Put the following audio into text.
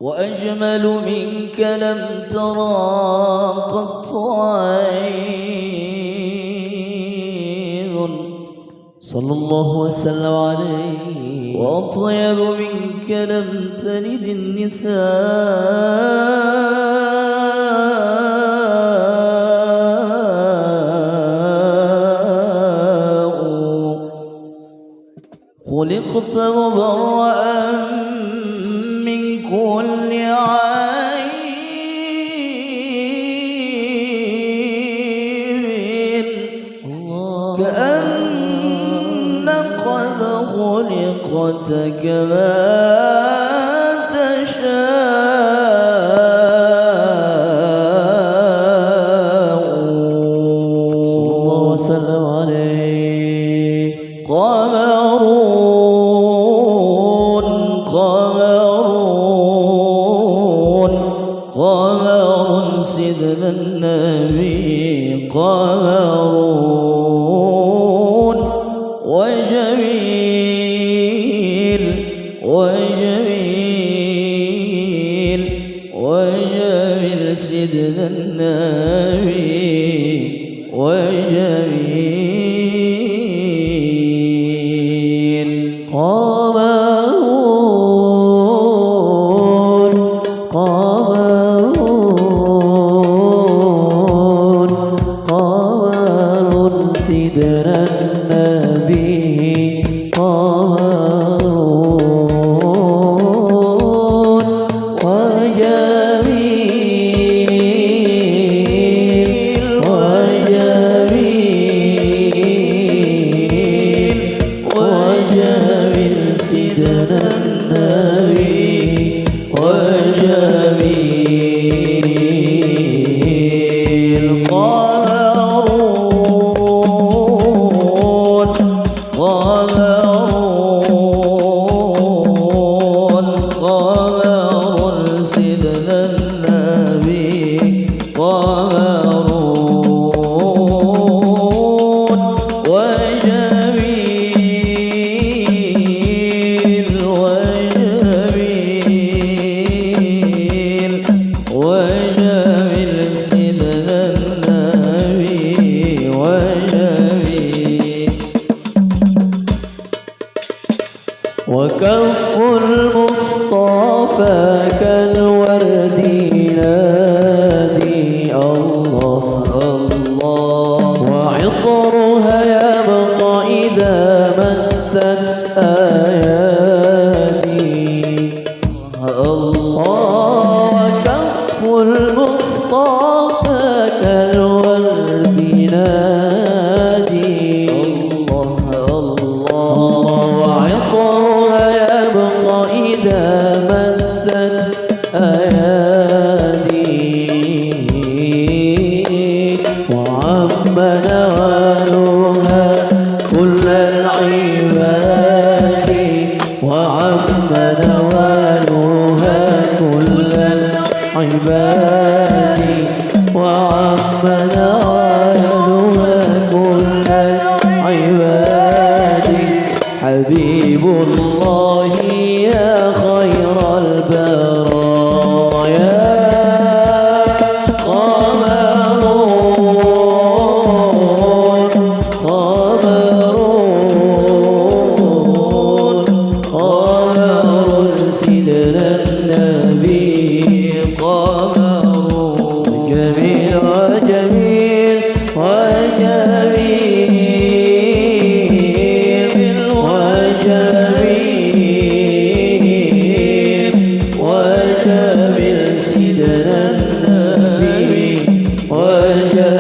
وأجمل منك لم ترى قط عين صلى الله وسلم عليه. وأطيب منك لم تلد النساء خلقت مبرأ من كل عيب كأن قد خلقت كما تشاء. صلى الله وسلم عليه. قمرون قمرون قمر سيدنا النبي قمرون وجميل وجميل وجميل سيدنا النبي وجميل. قمرون قمرون قمر سيدنا النبي قمرون وجميل وجميل وجميل سيدنا النبي وجميل. قمرون قمرون قمر سيدنا النبي قمرون وجميل وجميل وجميل سيدنا النبي وجميل. وكف المصطفى كالورد ينادي الله الله وعطرها يبقى إذا مست آياتي وكف المصطفى كالورد ينادي وعطرها يبقى إذا مست أيادي وعم نوالها كل العباد وعم نوالها كل العباد وعم نوالها كل العباد. حبيب الله يا خير البرايا قمرون قمرون قمر سيدنا النبي قمرون جميل وجميل وجميل وجميل وجميل سيدنا النبي وجميل